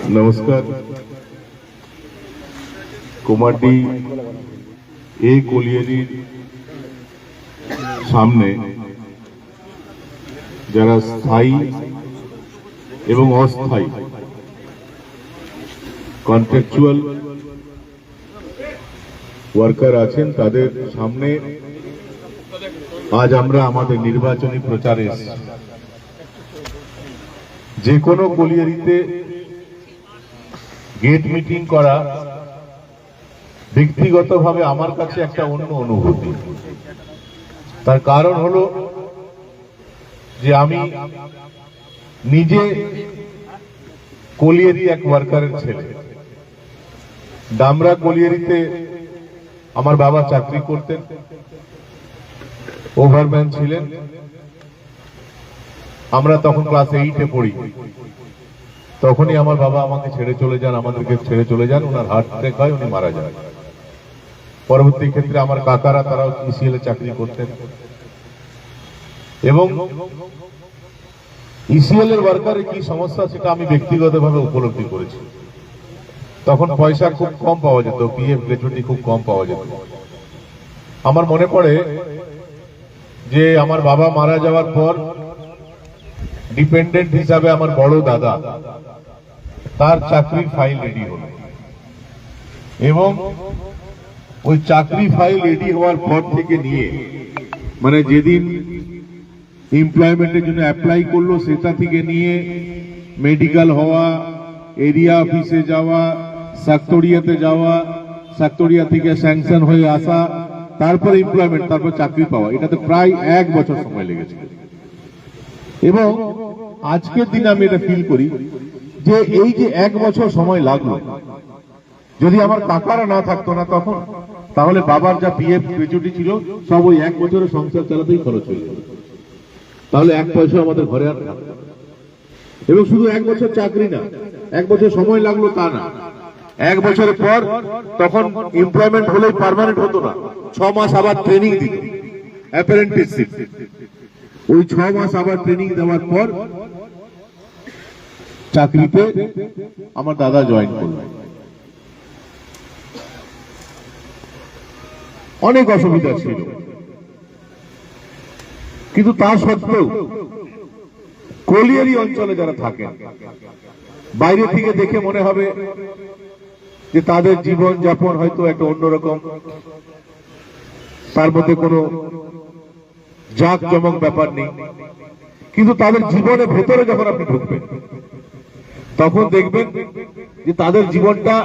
नमस्कार। कुमारडी ए कलियारिर सामने যারা স্থায়ী এবং অস্থায়ী কন্ট্রাকচুয়াল ওয়ার্কার আছেন তাদের সামনে আজ আমরা আমাদের নির্বাচনী প্রচারে যে কোনো কলিয়ারিতে গেট মিটিং করা ব্যক্তিগতভাবে আমার কাছে একটা অন্য অনুভূতি। তার কারণ হলো যে আমি নিজে কলিয়ারি এক ওয়ার্কারের ছেলে। ডামরা কলিয়ারিতে আমার বাবা চাকরি করতেন, ওভারম্যান ছিলেন। আমরা তখন ক্লাস 8-এ পড়ি, তখনই আমার বাবা আমাকে ছেড়ে চলে যান, আমাদেরকে ছেড়ে চলে যান। ওনার হার্ট অ্যাটাক হয়, উনি মারা যান। পরবর্তী ক্ষেত্রে আমার কাকারা তারাও ইসিএল এ চাকরি করতেন এবং ইসিএল এর ওয়ার্কারের কি সমস্যা সেটা আমি ব্যক্তিগতভাবে উপলব্ধি করেছি। তখন পয়সা খুব কম পাওয়া যেত, পিএফ গ্র্যাচুইটি খুব কম পাওয়া যেত। আমার মনে পড়ে যে আমার বাবা মারা যাওয়ার পর ডিপেন্ডেন্ট হিসাবে আমার বড় দাদা, তার চাকরির ফাইল রেডি হলো এবং ওই চাকরি ফাইল রেডি হওয়ার পর থেকে নিয়ে মানে যেদিন এমপ্লয়মেন্টের জন্য অ্যাপ্লাই করলো সেটা থেকে নিয়ে মেডিকেল হওয়া, এরিয়া অফিসে যাওয়া, সাক্তরিয়াতে যাওয়া, সাক্তরিয়া থেকে স্যাংশন হয়ে আসা, তারপর এমপ্লয়মেন্ট, তারপর চাকরি পাওয়া, এটাতে প্রায় 1 বছর সময় লেগেছে। এবং আজকের দিনে আমি এটা ফিল করি যে এই যে 1 বছর সময় লাগলো, যদি আমার কাকারা না থাকতো না তখন, তাহলে বাবার যা পিএফ গ্র্যাচুইটি ছিল সব ওই 1 বছরের সংসার চালাতেই খরচ হয়ে যেত। তাহলে 1 পয়সা আমাদের ঘরে আর থাকতো না। এবং শুধু 1 বছর চাকরি না, 1 বছর সময় লাগলো তা না, 1 বছরের পর তখন এমপ্লয়মেন্ট হলেই পার্মানেন্ট হতো না, 6 মাস আবার ট্রেনিং দিত, অ্যাপ্রেন্টিসশিপ। ওই 6 মাস আবার ট্রেনিং দেওয়ার পর চাকরিতে আমার দাদা জয়েন করল। অনেক অসুবিধা ছিল, কিন্তু তা সত্ত্বেও কলিয়ারি অঞ্চলে যারা থাকেন, বাইরে থেকে দেখে মনে হবে যে তাদের জীবন যাপন হয়তো একটা অন্যরকম, তার মধ্যে কোনো জাঁক জমক ব্যাপার নেই। কিন্তু তাদের জীবনের ভেতরে যখন আপনি ঢুকবেন তখন দেখবেন যে তাদের জীবনটা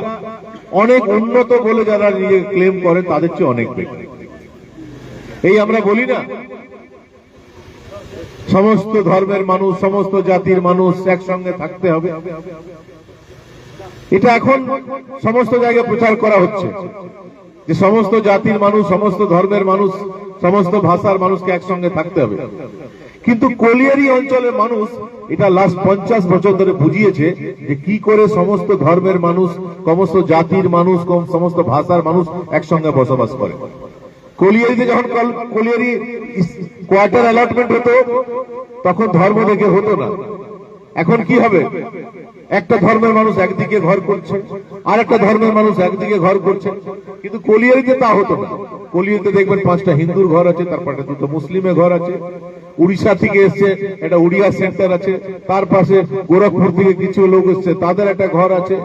অনেক উন্নত বলে যারা নিজে ক্লেম করেন তাদের চেয়ে অনেক বেশি। এই আমরা বলি না সমস্ত ধর্মের মানুষ, সমস্ত জাতির মানুষ একসঙ্গে থাকতে হবে, এটা এখন সমস্ত জায়গায় প্রচার করা হচ্ছে যে সমস্ত জাতির মানুষ, সমস্ত ধর্মের মানুষ, সমস্ত ভাষার মানুষকে একসঙ্গে থাকতে হবে। কিন্তু কলিয়ারি অঞ্চলের মানুষ এটা লাস্ট 50 বছর ধরে বুঝিয়েছে যে কি করে সমস্ত ধর্মের মানুষ, সমস্ত জাতির মানুষ, সমস্ত ভাষার মানুষ একসঙ্গে বসবাস করে। কলিয়ারিতে যখন কলিয়ারি কোয়ার্টার অ্যালটমেন্ট হতো তখন ধর্ম দেখে হতো না। এখন কি হবে, একটা ধর্মের মানুষ একদিকে ঘর করছে, আর একটা ধর্মের মানুষ একদিকে ঘর করছে। কিন্তু কলিয়ারিতে তা হতো না। কলিয়ারিতে দেখবেন 5টা হিন্দুর ঘর আছে, তারপরে 2টো মুসলিমের ঘর আছে, উড়িষ্যা থেকে এসছে একটা উড়িয়া সেন্টার আছে, তার পাশে গোরখপুর থেকে কিছু লোক এসছে তাদের একটা ঘর আছে,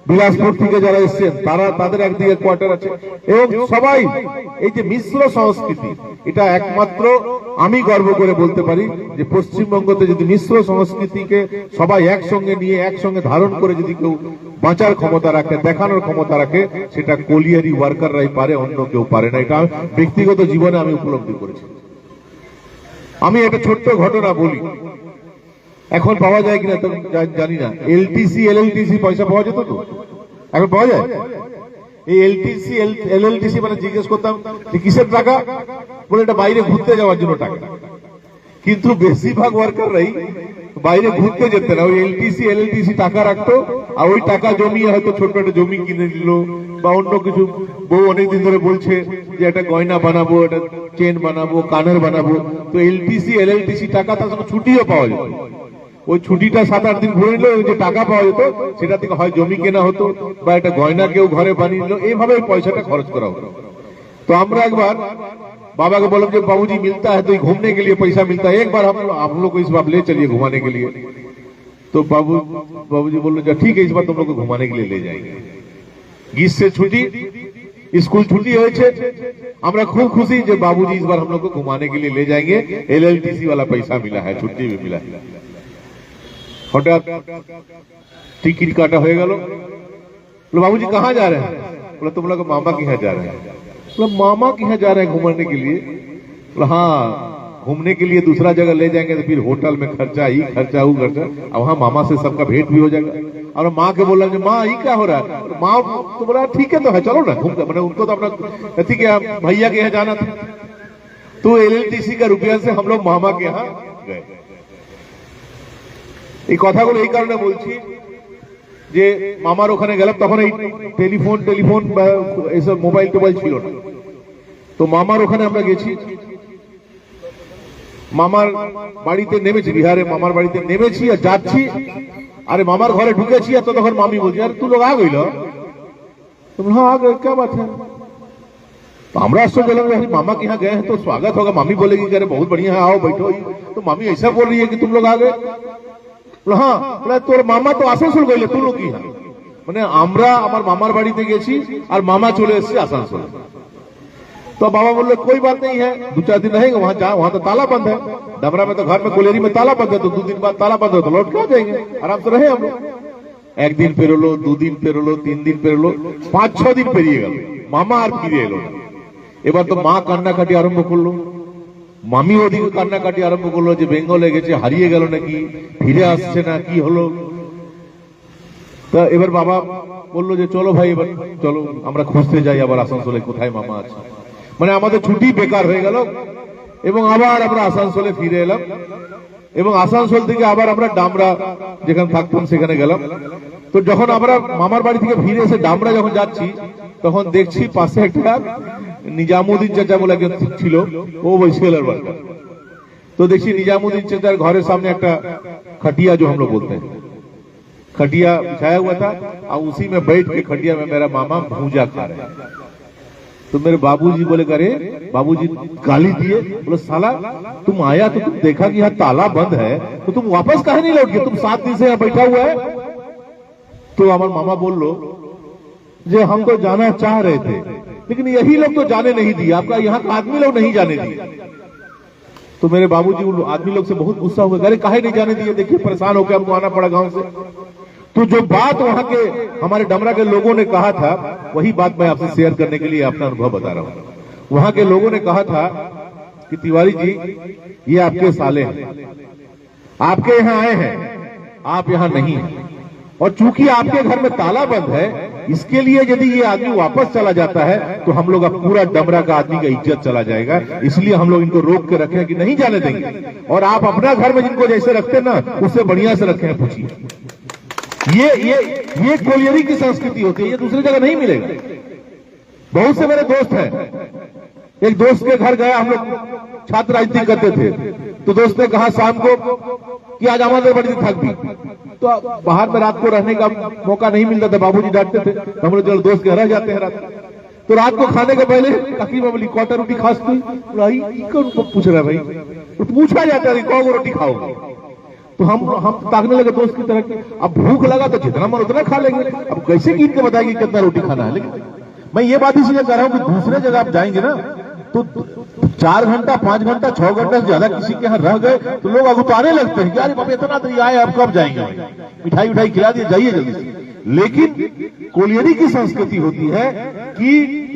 বিলাসপুর থেকে যারা এসছেন তারা তাদের একদিকে কোয়ার্টার আছে। এবং সবাই এই যে মিশ্র সংস্কৃতি, এটা একমাত্র আমি গর্ব করে বলতে পারি যে পশ্চিমবঙ্গতে যদি মিশ্র সংস্কৃতিকে সবাই একসঙ্গে নিয়ে একসঙ্গে ধারণ করে যদি কেউ বাঁচার ক্ষমতা রাখে, দেখানোর ক্ষমতা রাখে, সেটা কলিয়ারি ওয়ার্কাররাই পারে, অন্য কেউ পারে না। এটা ব্যক্তিগত জীবনে আমি উপলব্ধি করেছি। আমি একটা ছোট্ট ঘটনা বলি, এখন পাওয়া যায় কিনা তো জানি না। এলটিসি এলএলটিসি পয়সা পাওয়া যেত তো, এখন পাওয়া যায়? এই এলটিসি এলএলটিসি মানে জিজ্ঞেস করতাম যে কিসের টাকা, বলে এটা বাইরে ঘুরতে যাওয়ার জন্য টাকা। কিন্তু বেশিরভাগ ওয়ার্কাররাই বাইরে ঘুরতে যেতে না, ওই এলটিসি এলএলটিসি টাকা রাখতো, আর ওই টাকা জমিয়ে হয়তো ছোট্ট একটা জমি কিনে নিল বা অন্য কিছু। বউ অনেকদিন ধরে বলছে যে একটা গয়না বানাবো, একটা চেন বানাবো, কানের বানাবো, তো এলটিসি এলএলটিসি টাকা তার সঙ্গে ছুটিও পাওয়া যেত। ওই ছুটিটা 7-8 দিন ঘুরে নিল, যে টাকা পাওয়া যেত সেটা থেকে হয় জমি কেনা হতো বা একটা গয়না কেউ ঘরে বানিয়ে নিল, এইভাবে পয়সাটা খরচ করা হতো। তো আমরা একবার बाबा को बोला कि बाबूजी मिलता है तो घूमने के लिए पैसा मिलता है, एक बार हम लोग को इस बार ले चलिए घुमाने के लिए। तो बाबूजी बोल रहे ठीक है, इस बार तुम लोग को घुमाने के लिए ले जाएंगे। ग्रीष्म छुट्टी, स्कूल छुट्टी হয়েছে, আমরা खूब खुशी যে बाबूजी इस बार हम लोग को घुमाने के लिए ले जाएंगे, एलएलटीसी वाला पैसा मिला है, छुट्टी भी मिला है। हठात टिकट काटा हो गया, बोले बाबूजी कहाँ जा रहे हैं? बोला तुम लोग मामा के यहाँ जा रहे हैं। बोला मामा के यहाँ जा रहे हैं घूमने के लिए? बोला हाँ, घूमने के लिए दूसरा जगह ले जाएंगे तो फिर होटल में खर्चा, ही खर्चा, वो खर्चा, अब वहाँ मामा से सबका भेंट भी हो जाएगा। और माँ के बोला माँ ये क्या हो रहा है? माँ तो बोला ठीक है तो है, चलो ना घूम, मैंने उनको तो अपना ठीक है भैया के यहाँ जाना था, तो एलएलटीसी का रुपया से हम लोग मामा के यहाँ गए। এই কথাগুলো এই কারণে বলছি যে মামার ওখানে গেলাম, তখন এই টেলিফোন বা এইসব মোবাইল টোবাইল ছিল না। তো মামার ওখানে আমরা গেছি, মামার বাড়িতে নেমেছি, বিহারে মামার বাড়িতে নেমেছি আর যাচ্ছি, अरे मामार घरे ढुकेছি আর তখন मामी बोलছি अरे तू लोग आ गई? तुम हाँ आ गए, क्या बात है? तो हमरा आश्चर्य लगा, मामा के यहाँ गए हैं तो स्वागत होगा, मामी बोलेगी अरे बहुत बढ़िया है, आओ बैठो। तो मामी ऐसा बोल रही है कि तुम लोग आ गए? हाँ, बोला তোর মামা তো আসানসোল গেলে, তুই লোক কি? মানে আমরা আমার মামার বাড়িতে গেছি আর মামা চলে এসেছে आसानसोल। तो बाबा बोले कोई बात नहीं है, 2-4 दिन रहेंगे वहां, वहां तो ताला बंद है, डबरा में तो घर में कोलेरी में ताला बंद है, तो 2 दिन बाद ताला बंद हो तो लौट के आ जाएंगे, आराम से रहे हम लोग। 1 दिन पेरोलो, 2 दिन पेरोलो, 3 दिन पेरोलो, 5-6 दिन पेरिए गल, मामा আর ফিরে এলো না। এবার তো মা কান্নাকাটি আরম্ভ করলো, মামি ওদিকে কান্নাকাটি আরম্ভ করলো যে বেঙ্গলে গেছে, হারিয়ে গেল নাকি, ফিরে আসছে না, কি হলো। তা এবার বাবা বললো যে চলো ভাই, এবার চলো আমরা খুঁজতে যাই আবার আসানসোলে কোথায় মামা আছে। মানে আমাদের ছুটি বেকার হয়ে গেল এবং আবার আমরা আসানসোলে ফিরে এলাম এবং আসানসোল থেকে আবার আমরা ডামরা যেখানে থাকতাম সেখানে গেলাম। তো যখন আমরা মামার বাড়ি থেকে ফিরে এসে ডামরা যখন যাচ্ছি তখন দেখছি পাশে একটা নিজামুদ্দিন চাচা বলে একজন ছিল, ও वही सेलर वर्कर। तो देखिए निजामुद्दीन चाचा घर सामने एक खटिया जो हम लोग बोलते हैं, खटिया बिछाया हुआ था और उसी में बैठ के खटिया में मेरा मामा भूजा खा रहे हैं। तो मेरे बाबूजी बोले अरे बाबूजी गाली दिए, बोले साला तुम आया तो तुम देखा कि यहाँ ताला बंद है तो तुम वापस काहे नहीं लौट गए, तुम 7 दिन से यहाँ बैठा हुआ है। तो हमारे मामा बोल लो जे हम तो जाना चाह रहे थे लेकिन यही लोग तो जाने नहीं दिए, आपका यहाँ का आदमी लोग नहीं जाने दिए। तो मेरे बाबूजी उन आदमी लोग से बहुत गुस्सा हो गए, अरे काहे नहीं जाने दिए, देखिए परेशान होकर हमको आना पड़ा गांव से। तो जो बात वहां के हमारे डमरा के लोगों ने कहा था वही बात मैं आपसे शेयर करने के लिए अपना अनुभव बता रहा हूं। वहां के लोगों ने कहा था कि तिवारी जी ये आपके साले हैं, आपके यहाँ आए हैं, आप यहाँ नहीं है, और चूंकि आपके घर में ताला बंद है इसके लिए यदि ये आदमी वापस चला जाता है तो हम लोग अब पूरा डमरा का आदमी का इज्जत चला जाएगा, इसलिए हम लोग इनको रोक के रखे हैं कि नहीं जाने देंगे, और आप अपना घर में जिनको जैसे रखते ना उससे बढ़िया से रखे हैं। पूछिए ये कोलियरी की संस्कृति होती है, ये दूसरी जगह नहीं मिलेगा। बहुत से मेरे दोस्त हैं, एक दोस्त के घर गया, हम लोग छात्र राजनीति करते थे, तो दोस्त ने कहा शाम को कि आज हमारे बड़ी थक भी, तो बाहर में रात को रहने का मौका नहीं मिलता था, बाबूजी डांटते थे, हम लोग चलो दोस्त के रह जाते हैं रात। तो रात को खाने के पहले काकी में बोली क्वार्टर रोटी खास कौन पूछ रहा है भाई, तो पूछा जाता है कौन रोटी खाओगे। तो हम ताकने लगे दोस्त की तरह की, अब भूख लगा तो जितना मन उतना खा लेंगे, अब कैसे गिन के बताएंगे कितना रोटी खाना है। लेकिन मैं ये बात इसलिए कह रहा हूं कि दूसरे जगह आप जाएंगे ना तो 4 घंटा 5 घंटा 6 घंटा से ज्यादा किसी के यहाँ रह गए तो लोग अगुताने लगते हैं कि अरे बाबा इतना देरी आए, अब कब जाएंगे, मिठाई उठाई खिला दिए जाइए जल्दी से। लेकिन कोलियरी की संस्कृति होती है कि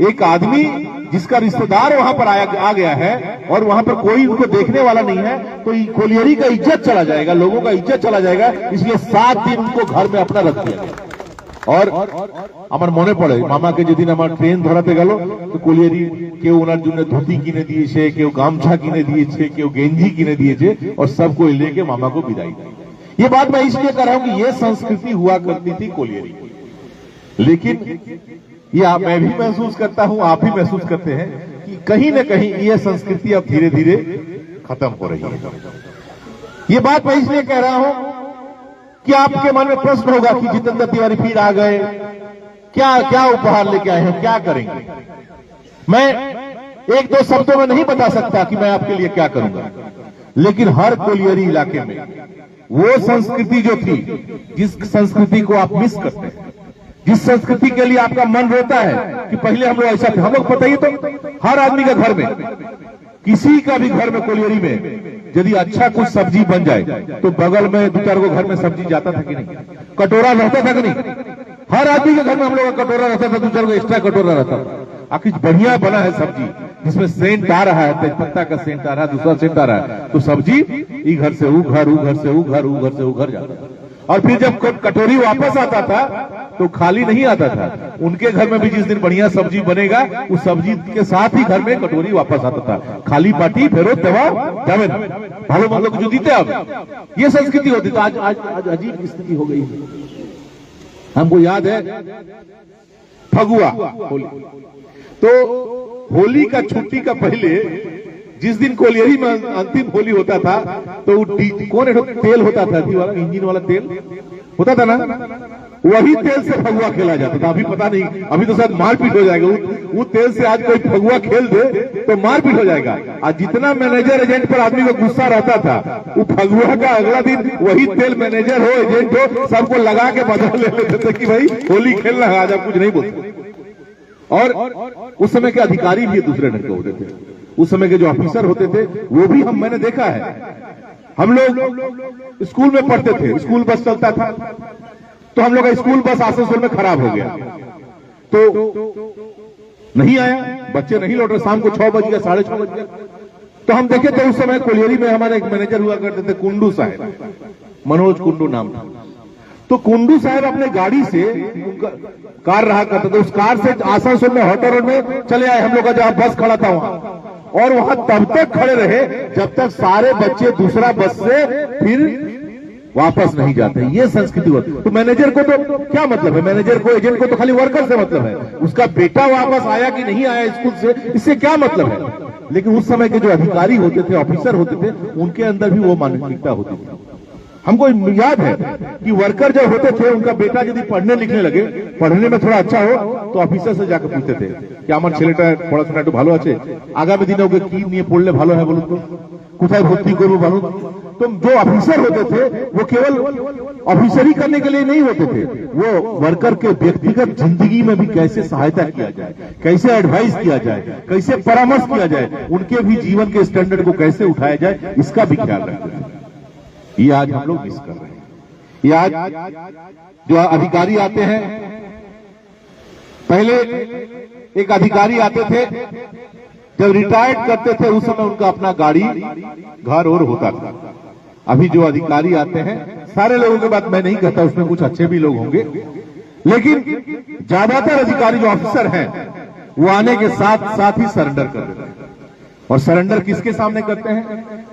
एक आदमी जिसका रिश्तेदार वहां पर आ गया है और वहां पर कोई उनको देखने वाला नहीं है तो कोलियरी का इज्जत चला जाएगा, लोगों का इज्जत चला जाएगा, इसलिए 7 दिन उनको घर में अपना रख दिया। और আমার মনে পড়ে মামাকে যেদিন আমার ট্রেন ধরাতে গেল তো কোলিয়ারি কেউ ওনার জন্য ধুতি কিনে দিয়েছে, কেউ গামছা কিনে दिए, केव गेंजी किने दिए और सबको लेके मामा को विदाई दी। ये बात मैं इसलिए कर रहा हूं कि ये संस्कृति हुआ करती थी कोलियरी, लेकिन ये मैं भी महसूस करता हूं, आप भी महसूस करते हैं कि कहीं न कहीं ये संस्कृति अब धीरे धीरे खत्म हो रही है। ये बात मैं इसलिए कह रहा हूं क्या आपके मन में प्रश्न होगा कि जितेंद्र तिवारी फिर आ गए, क्या क्या उपहार लेके आए हैं, क्या करेंगे? मैं एक दो शब्दों में नहीं बता सकता कि मैं आपके लिए क्या करूंगा, लेकिन हर कोलियरी इलाके में वो संस्कृति जो थी, जिस संस्कृति को आप मिस करते हैं, जिस संस्कृति के लिए आपका मन रोता है कि पहले हम लोग ऐसा थे। हम लोग बताइए तो हर आदमी के घर में, किसी का भी घर में कोलियरी में यदि अच्छा कुछ सब्जी बन जाए तो बगल में दो चार को घर में सब्जी जाता था कि नहीं, कटोरा रहता था कि नहीं? हर आदमी के घर में हम लोग का कटोरा रहता था, दो चार को एक्स्ट्रा कटोरा रहता था। आखिर बढ़िया बना है सब्जी, जिसमें सेंट आ रहा है, तेजपत्ता का सेंट आ रहा है, दूसरा सेंट आ रहा है, तो सब्जी ई घर से ऊ घर, ऊ घर से ऊ घर, ऊ घर से ऊ घर जाता है। और फिर जब कटोरी वापस आता था तो खाली नहीं आता था, उनके घर में भी जिस दिन बढ़िया सब्जी बनेगा उस सब्जी के साथ ही घर में कटोरी वापस आता था। खाली बाटी फेरो दवा जावे ना, भालो मतलब जो दीते अब ये संस्कृति होती थी। आज आज आज अजीब स्थिति हो गई। हमको याद है फगुआ होली, तो होली का छुट्टी का पहले जिस दिन कोलियरी में अंतिम होली होता था तो कौन तेल होता था, इंजन वाला तेल होता था ना, वही तेल से फगुआ खेला जाता था। अभी पता नहीं, अभी तो शायद मारपीट हो जाएगा। वो तेल से आज कोई फगुआ खेल दे तो मारपीट हो जाएगा। आज जितना मैनेजर एजेंट पर आदमी को गुस्सा रहता था, वो फगुआ का अगला दिन वही तेल मैनेजर हो एजेंट हो सबको लगा के बदल ले लेते थे कि भाई होली खेलना है, आज आप कुछ नहीं बोलते। और उस समय के अधिकारी भी दूसरे ढंग के होते थे, उस समय के जो ऑफिसर होते थे वो भी मैंने देखा है। हम लोग स्कूल में पढ़ते थे, स्कूल बस चलता था, तो हम लोग का स्कूल बस आसनसोल में खराब हो गया, तो नहीं आया, बच्चे नहीं लौट रहे, शाम को 6 बज गया, 6:30 बज गया। तो हम देखे थे उस समय कोलियरी में हमारे एक मैनेजर हुआ करते थे, कुंडू साहब, मनोज कुंडू नाम था। तो कुंडू साहब अपने गाड़ी से, कार रहा करते थे, उस कार से आसनसोल में हॉटर रोड में चले आए। हम लोग का जहां बस खड़ा था वहां, और वहां तब तक खड़े रहे जब तक सारे बच्चे दूसरा बस से फिर वापस नहीं जाते। ये संस्कृति होती। तो मैनेजर को तो क्या मतलब है, मैनेजर को एजेंट को तो खाली वर्कर से मतलब है, उसका बेटा वापस आया कि नहीं आया स्कूल से, इससे क्या मतलब है। लेकिन उस समय के जो अधिकारी होते थे, ऑफिसर होते थे, उनके अंदर भी वो मानसिकता होती थी। हमको याद है कि वर्कर जब होते थे, उनका बेटा यदि पढ़ने लिखने लगे, पढ़ने में थोड़ा अच्छा हो तो ऑफिसर से जाकर पूछते थे कि আমার ছেলেটা পড়াশোনা একটু ভালো আছে, আগামী দিনে ওকে কি নিয়ে পড়লে ভালো হয় বলুন তো, কোথায় ভর্তি করবো বলুন। तो जो ऑफिसर होते थे वो केवल ऑफिसरी करने के लिए नहीं होते थे, वो वर्कर के व्यक्तिगत जिंदगी में भी कैसे सहायता किया जाए, कैसे एडवाइस किया जाए, कैसे परामर्श किया जाए, उनके भी जीवन के स्टैंडर्ड को कैसे उठाया जाए, इसका भी ख्याल रखते थे। ये आज हम लोग मिस कर रहे हैं। ये आज जो अधिकारी आते हैं, पहले एक अधिकारी आते थे, जब रिटायर्ड करते थे उस समय उनका अपना गाड़ी घर और होता था। अभी जो अधिकारी आते हैं, सारे लोगों की बात मैं नहीं कहता, उसमें कुछ अच्छे भी लोग होंगे, लेकिन ज्यादातर अधिकारी जो ऑफिसर हैं वो आने के साथ साथ ही सरेंडर कर देते हैं। और सरेंडर किसके सामने करते हैं?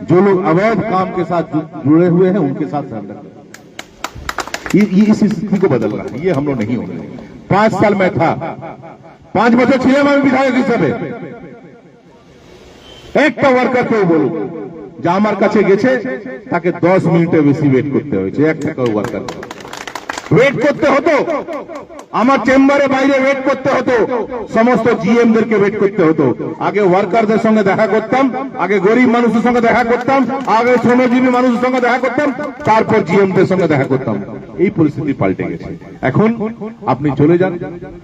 जो लोग अवैध काम के साथ जुड़े हुए हैं उनके साथ सरेंडर करते हैं। ये इस स्थिति को बदल रहा है, ये हम लोग नहीं होंगे। 5 साल में था, 5 বছর ছিলাম আমি বিধায়ক হিসেবে, একটা ওয়ার্কারকেও বলুন যে আমার কাছে গেছে তাকে 10 মিনিটের বেশি ওয়েট করতে হয়েছে, একটা ওয়ার্কার ওয়েট করতে হতো, আমার চেম্বারে বাইরে ওয়েট করতে হতো, সমস্ত জিএমদেরকে ওয়েট করতে হতো। আগে ওয়ার্কারদের সঙ্গে দেখা করতাম, আগে গরিব মানুষের সঙ্গে দেখা করতাম, আগে শ্রমজীবী মানুষের সঙ্গে দেখা করতাম, তারপর জিএমদের সঙ্গে দেখা করতাম। এই পরিস্থিতি পাল্টে গেছে। এখন আপনি চলে যান,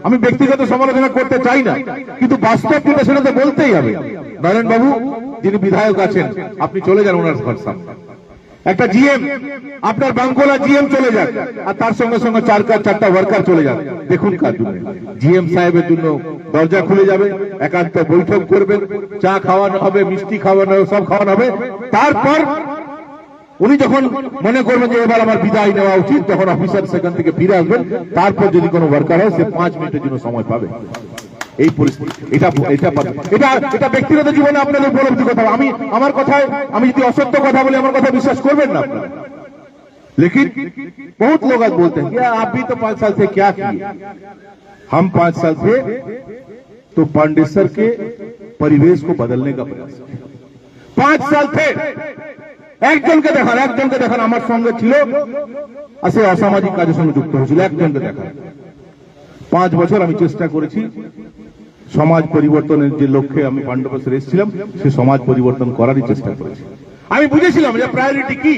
আমি ব্যক্তিগত সমালোচনা করতে চাই না, কিন্তু বাস্তব যেটা সেটা তো বলতেই হবে। নারায়ণ বাবু যিনি বিধায়ক আছেন, আপনি চলে যান ওনার ঘর সামনে, একটা জিএম, আপনার বাঙ্কোলা জিএম চলে যান, আর তার সঙ্গে সঙ্গে 4টা ওয়ার্কার চলে যান, দেখুন কার জন্য। জিএম সাহেবের জন্য দরজা খুলে যাবে, একান্ত বৈঠক করবেন, চা খাওয়ানো হবে, মিষ্টি খাওয়ানো হবে, সব খাওয়ানো হবে। তারপর উনি যখন মনে করবেন যে এবার আমার বিদায় নেওয়া উচিত, তখন অফিসার সেখান থেকে ফিরে আসবেন। তারপর যদি কোনো ওয়ার্কার হয়, সে 5 মিনিটের জন্য সময় পাবে। এই পরিস্থিতি, এটা ব্যক্তিগত জীবনে আপনাদের উপলব্ধি কথা। আমি আমার কথায়, আমি যদি অসত্য কথা বলি আমার কথা বিশ্বাস করবেন না আপনারা, लेकिन बहुत लोग आज बोलते हैं क्या आप भी तो 5 साल से क्या किए। हम 5 साल से तो पांडेसर के परिवेश को बदलने का प्रयास किया। 5 साल थे, একজনকে দেখান আমার সঙ্গে ছিল আর সে অসামাজিক কাজের সঙ্গে যুক্ত হয়েছিল, একজনকে দেখান। 5 বছর আমি চেষ্টা করেছি সমাজ পরিবর্তনের যে লক্ষ্যে আমি পাণ্ডবেশ্বরে এসেছিলাম, সে সমাজ পরিবর্তন করারই চেষ্টা করেছি। আমি বুঝেছিলাম যে প্রায়োরিটি কি।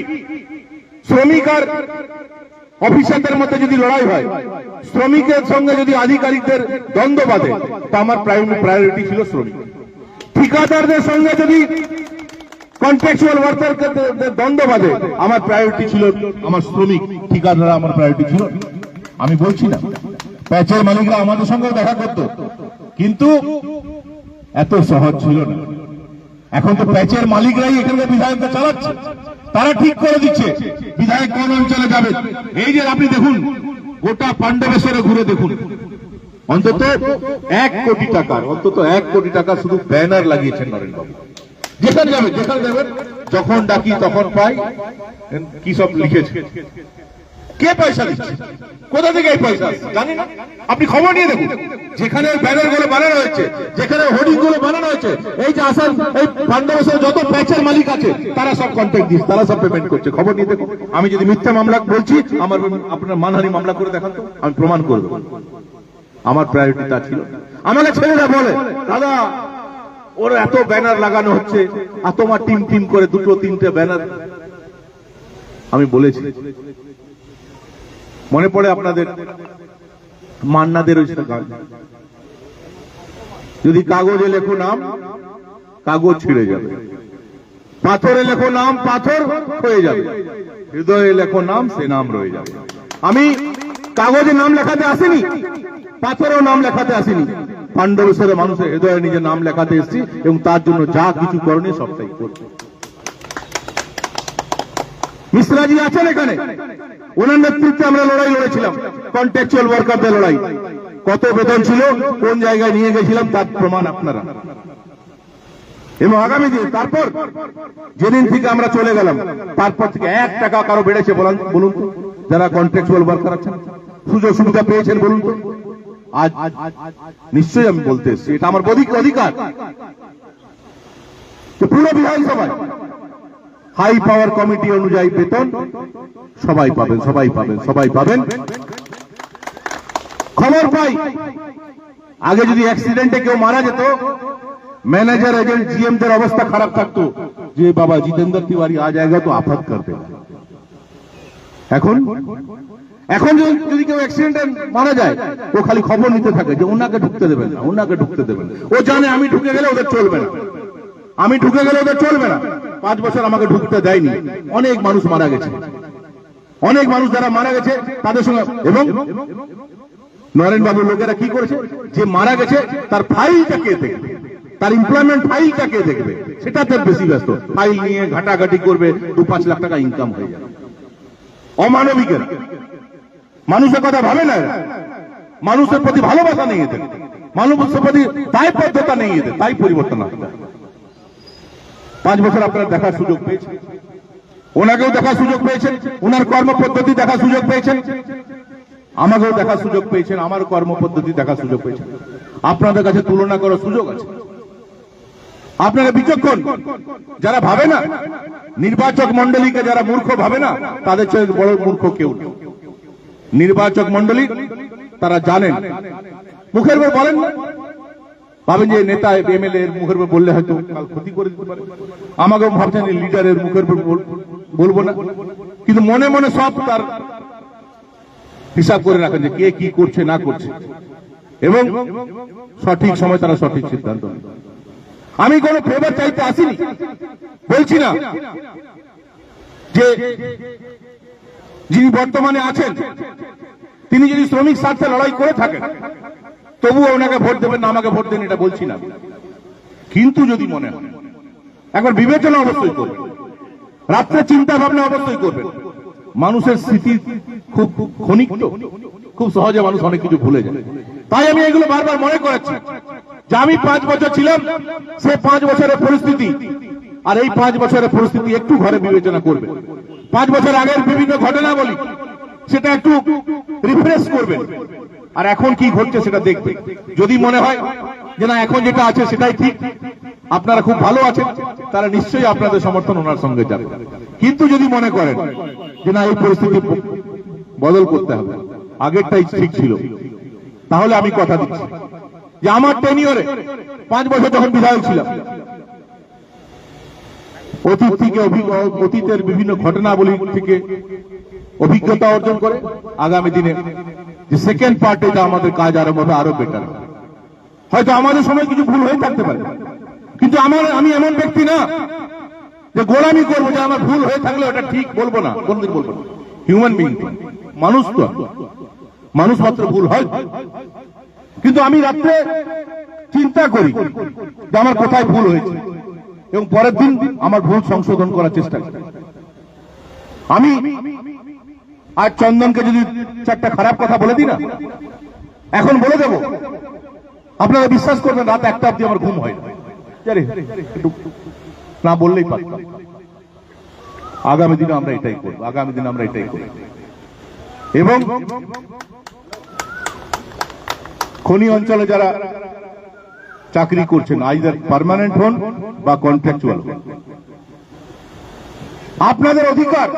শ্রমিক আর অফিসারদের মধ্যে যদি লড়াই হয়, শ্রমিকের সঙ্গে যদি আধিকারিকদের দ্বন্দ্ব বাঁধে, তা আমার প্রায়োরিটি ছিল শ্রমিক। ঠিকাদারদের সঙ্গে যদি কন্ট্রাকচুয়াল ওয়ার্কারদের দ্বন্দ্ব বাঁধে, আমার প্রায়োরিটি ছিল আমার শ্রমিক, ঠিকাদাররা আমার প্রায়োরিটি ছিল। আমি বলছি না প্যাচের মালিকরা আমাদের সঙ্গে দেখা করত, কিন্তু এত সহজ ছিল না। এখন তো প্যাচের মালিকরাই এখানকার বিধায়ককে চালাচ্ছে, তারা ঠিক করে দিচ্ছে বিধায়ক কোন অঞ্চলে যাবে। এই যে আপনি দেখুন, গোটা পাণ্ডবেশ্বরে ঘুরে দেখুন, অন্তত 1 কোটি টাকা শুধু ব্যানার লাগিয়েছেন নরেনবাবু। যেখানে যাবে যখন ডাকি তখন পাই, কি সব লিখেছে। কে পয়সা দিচ্ছে, কোথা থেকে এই পয়সা আসছে জানি না। আপনি খবর নিয়ে দেখুন, যেখানে ব্যানার গুলো বানানো হয়েছে, যেখানে হোর্ডিং গুলো বানানো হয়েছে, এই যে আসার এই পাণ্ডবেশ্বরে যত প্যাচের মালিক আছে তারা সব কন্ট্যাক্ট দিচ্ছে, তারা সব পেমেন্ট করছে। খবর নিয়ে দেখুন। আমি যদি মিথ্যা মামলা বলছি, আপনার মানহানি মামলা করে দেখান তো, আমি প্রমাণ করে দেবো। আমার প্রায়োরিটি তা ছিল। আমাকে ছেলেরা বলে, দাদা ওর এত ব্যানার লাগানো হচ্ছে, আর তোমার টিম করে 2-3টে ব্যানার। আমি বলেছি, মনে পড়ে আপনাদের মান্নাদের ওই গান, যদি কাগজে লেখো নাম কাগজ ছিঁড়ে যাবে, পাথরে লেখো নাম পাথর হয়ে যাবে, হৃদয়ে লেখো নাম সে নাম রয়ে যাবে। আমি কাগজে নাম লেখাতে আসিনি, পাথরেও নাম লেখাতে আসিনি, পাণ্ডবেশ্বরের মানুষের হৃদয়ে নিজের নাম লেখাতে এসেছি, এবং তার জন্য যা কিছু করণীয় সবটাই করছি। মিশ্রাজি আছেন এখানে, ওনার নেতৃত্বে আমরা লড়াই লড়েছিলাম, কন্ট্রাকচুয়াল ওয়ার্কারদের লড়াই। কত বেতন ছিল, কোন জায়গায় নিয়ে গেছিলাম, তার প্রমাণ আপনারা। এবং আগামী দিন, তারপর যেদিন থেকে আমরা চলে গেলাম, তারপর থেকে 1 টাকা কারো বেড়েছে বলুন তো? যারা কন্ট্রাকচুয়াল ওয়ার্কার আছেন, সুযোগ সুবিধা পেয়েছেন বলুন তো? আজ নিশ্চয়ই আমি বলতে এসেছি, এটা আমার অধিকার। পুরো বিধানসভায় হাই পাওয়ার কমিটি অনুযায়ী বেতন সবাই পাবেন। খবর পাই, আগে যদি অ্যাক্সিডেন্টে কেউ মারা যেত, ম্যানেজার এজেন্ট জিএমদের অবস্থা খারাপ থাকতো, যে বাবা জিতেন্দ্র তিওয়ারি আ জায়গা তো আফাত করতে। এখন যদি কেউ অ্যাক্সিডেন্টে মারা যায়, ও খালি খবর নিতে থাকে যে ওনাকে ঢুকতে দেবেন না। ও জানে আমি ঢুকে গেলে ওদের চলবে না। 5 বছর আমাকে ঢুকতে দেয়নি। অনেক মানুষ মারা গেছে, যারা মারা গেছে তাদের সঙ্গে। এবং নরেনবাবুর লোকেরা কি করেছে, যে মারা গেছে তার ফাইলটা কে দেখবে, তার এমপ্লয়মেন্ট ফাইলটা কে দেখবে, সেটাতে বেশি ব্যস্ত। ফাইল নিয়ে ঘাটাঘাটি করবে, 2-5 লাখ টাকা ইনকাম হয়ে যাবে। অমানবিকেরা মানুষের কথা ভাবে না, মানুষের প্রতি ভালোবাসা নেই এদের, মানুষের প্রতি দায়বদ্ধতা নেই এদের, তাই পরিবর্তন আসবে। 5 বছর আপনারা দেখার সুযোগ পেয়েছেন, ওনাকেও দেখার সুযোগ পেয়েছেন, ওনার কর্মপদ্ধতি দেখার সুযোগ পেয়েছেন, আমাকেও দেখার সুযোগ পেয়েছেন, আমার কর্মপদ্ধতি দেখার সুযোগ পেয়েছেন। আপনাদের কাছে তুলনা করার সুযোগ আছে। আপনারা বিচক্ষণ, যারা ভাবে না, নির্বাচক মন্ডলীকে যারা মূর্খ ভাবে না, তাদের চেয়ে বড় মূর্খ কেউ নেই। নির্বাচক মন্ডলী তারা জানেন, মুখের উপর বলেন না, ভাবেন যে নেতা এমএলএ এর মুখের উপর বললে হয়তো কাল ক্ষতি করে দিতে পারে। আমাকেও ভাবছেন লিডারের মুখের উপর বলবো না, কিন্তু মনে মনে সব তার হিসাব করে রাখেন যে কে কি করছে না করছে, এবং সঠিক সময় তারা সঠিক সিদ্ধান্ত নেয়। আমি কোনো ফেভার চাইতে আসিনি, বলছি না যে যিনি বর্তমানে আছেন তিনি যদি শ্রমিক স্বার্থে লড়াই করে থাকেন, তবুও ওনাকে ভোট দেবেন না, আমাকে ভোট দেন, এটা বলছি না। কিন্তু যদি মনে হয়, একবার বিবেচনা অবশ্যই করবেন, রাত্রে চিন্তা ভাবনা অবশ্যই করবেন। মানুষের স্মৃতি খুব ক্ষণিক, তো খুব সহজে মানুষ অনেক কিছু ভুলে যায়। তাই আমি এগুলো বারবার মনে করাচ্ছি যে আমি 5 বছর ছিলাম, সে 5 বছরের পরিস্থিতি আর এই 5 বছরের পরিস্থিতি একটু ঘরে বিবেচনা করবে। 5 বছর আগের বিভিন্ন ঘটনা বলি, সেটা একটু রিফ্রেশ করবেন, আর এখন কি ঘটছে সেটা দেখবে। যদি মনে হয় যে না এখন যেটা আছে সেটাই ঠিক, আপনারা খুব ভালো আছেন, তারা নিশ্চয়ই আপনাদের সমর্থন ওনার সঙ্গে যাবে। কিন্তু যদি মনে করেন যে না এই পরিস্থিতি বদল করতে হবে, আগেরটাই ঠিক ছিল, তাহলে আমি কথা দিচ্ছি যে আমার টেনিয়রে 5 বছর যখন বিধায়ক ছিলাম, অতীত থেকে অতীতের বিভিন্ন ঘটনাবলী থেকে অভিজ্ঞতা অর্জন করে আগামী দিনে যে সেকেন্ড পার্টে যা আমাদের কাজ আরম্ভ হবে আরো বেটার। হয়তো আমাদের সময় কিছু ভুল হয়ে থাকতে পারে, কিন্তু আমি এমন ব্যক্তি না যে গোলামি করবো যে আমার ভুল হয়ে থাকলে ওটা ঠিক বলবো না, কোনদিন বলবো না। হিউম্যান বিং, মানুষ তো, মানুষ মাত্র ভুল হয়। কিন্তু আমি রাত্রে চিন্তা করি যে আমার কোথায় ভুল হয়েছে এবং পরের দিন আমার ভুল সংশোধন করার চেষ্টা করি। আমি আজ চন্দনকে যদি 4টা খারাপ কথা বলে দিই না, এখন বলে দেব, আপনারা বিশ্বাস করবেন রাত 1টা অবধি আমার ঘুম হয় না, একটু না বললেই পারতাম। আগামী দিনে আমরা এটাই করব, আগামী দিনে আমরা এটাই করব। এবং খনি অঞ্চলে যারা চাকরি করছেন, আইদার পার্মানেন্ট হন বা কন্ট্রাকচুয়াল হন, আপনাদের অধিকার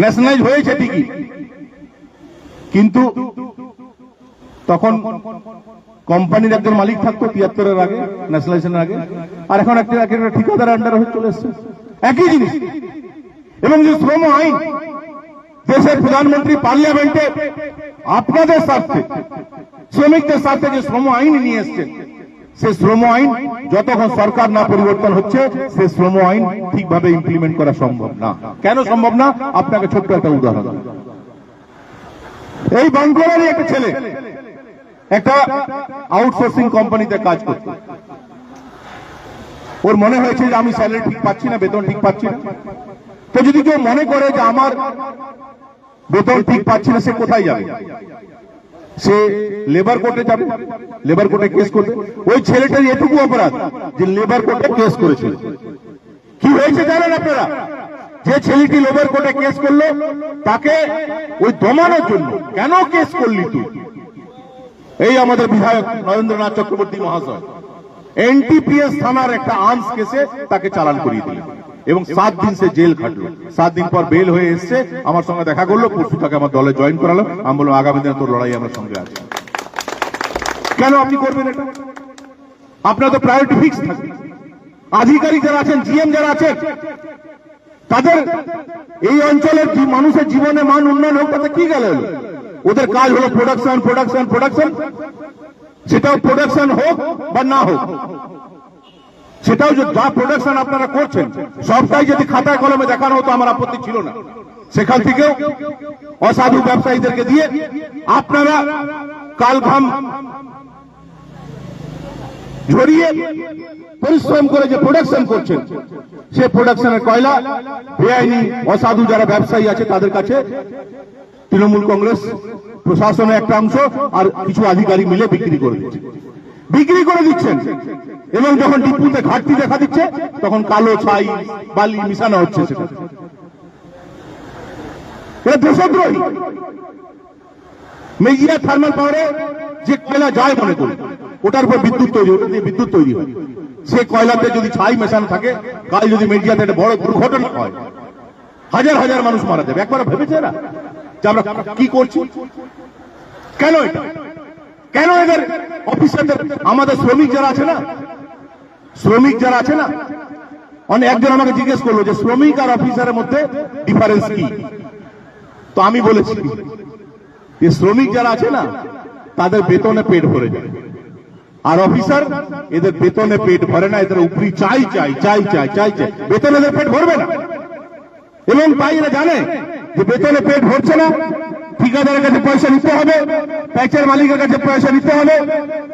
ন্যাশনালাইজ হয়েছে ঠিকই, কিন্তু তখন কোম্পানির একজন মালিক থাকতো 73-এর আগে, ন্যাশনালাইজেশনের আগে, আর এখন একটা ঠিকাদার আন্ডার হয়ে চলে এসছে, একই জিনিস। এবং যে শ্রম আইন দেশের প্রধানমন্ত্রী পার্লামেন্টে আপনাদের স্বার্থে, শ্রমিকদের স্বার্থে যে শ্রম আইন নিয়ে এসছেন, সে শ্রম আইন যতক্ষণ সরকার না পরিবর্তন হচ্ছে সে শ্রম আইন ঠিকভাবে ইমপ্লিমেন্ট করা সম্ভব না। কেন সম্ভব না? আপনাকে ছোট্ট একটা উদাহরণ। এই বাঙ্কুরারই একটা ছেলে একটা আউটসোর্সিং কোম্পানিতে কাজ করত। ওর মনে হয়েছে যে আমি স্যালারি ঠিক পাচ্ছি না, বেতন ঠিক পাচ্ছি না। তো যদি কেউ মনে করে যে আমার বেতন ঠিক পাচ্ছি না, সে কোথায় যাবে? সে লেবার কোর্টে যাবে, লেবার কোর্টে কেস করবে। ওই ছেলেটার এটুকু অপরাধ যে লেবার কোর্টে কেস করেছিল। কি হয়েছে জানেন আপনারা? যে ছেলেটি লেবার কোর্টে কেস করলো তাকে ওই দমানোর জন্য, কেন কেস করলি তুই, এই আমাদের বিধায়ক নরেন্দ্রনাথ চক্রবর্তী মহাশয় এনটিপিএস থানার একটা আর্মস কেসে তাকে চালান করিয়ে দিলেন এবং 7 দিন সে জেল খাটলো। 7 দিন পর বেল হয়ে এসছে, আমার সঙ্গে দেখা করলো, পরশু তাকে আমার দলে জয়েন করালো। আমি বললাম আগামী দিনে তোর লড়াই আমার সঙ্গে আছে। কেন আপনি করবেন এটা? আপনার তো প্রায়োরিটি ফিক্স থাকে। আধিকারিক যারা আছেন, জিএম যারা আছেন, তাদের এই অঞ্চলের মানুষের জীবনে মান উন্নয়ন হোক, তাতে কি গেল? ওদের কাজ হলো প্রোডাকশন প্রোডাকশন প্রোডাকশন। সেটাও প্রোডাকশন হোক বা না হোক, সেটাও যা প্রোডাকশন আপনারা করছেন সবটাই যদি খাতায় কলমে দেখানো হতো আমার আপত্তি ছিল না। সেখান থেকেও অসাধু ব্যবসায়ীদেরকে দিয়ে আপনারা কালঘাম ঝরিয়ে পরিশ্রম করে যে প্রোডাকশন করছেন, সে প্রোডাকশনের কয়লা বেআইনি অসাধু যারা ব্যবসায়ী আছে তাদের কাছে তৃণমূল কংগ্রেস প্রশাসনের একটা অংশ আর কিছু আধিকারিক মিলে বিক্রি করে দিচ্ছেন। এবং যখন ডিপুতে ঘাটতি দেখা দিচ্ছে তখন কালো ছাই বালি মিশানো হচ্ছে। সেটা দেশদ্রোহী। মেজিয়া থার্মাল পাওয়ারে যে কয়লা যায় মনে করি, ওটার উপর বিদ্যুৎ তৈরি, ওটা দিয়ে বিদ্যুৎ তৈরি হয়। সে কয়লাতে যদি ছাই মেশানো থাকে, কাল যদি মেজিয়াতে একটা বড় দুর্ঘটনা হয়, হাজার হাজার মানুষ মারা যাবে। একবার ভেবেছে এরা যে আমরা কি করছি? কেন এটা? কেন এদের অফিসারদের, আমাদের শ্রমিক যারা আছে না, একজন আমাকে জিজ্ঞেস করলো যে শ্রমিক আর অফিসারের মধ্যে ডিফারেন্স কি? তো আমি বলেছি যে শ্রমিক যারা আছে না তাদের বেতনে পেট ভরে যায়, আর অফিসার এদের বেতনে পেট ভরে না, এদের উপরি চাই, বেতনে এদের পেট ভরবে না। এবং তাই এরা জানে যে বেতনে পেট ভরছে না, ঠিকাদারের কাছে পয়সা নিতে হবে, প্যাচের মালিকের কাছে পয়সা নিতে হবে,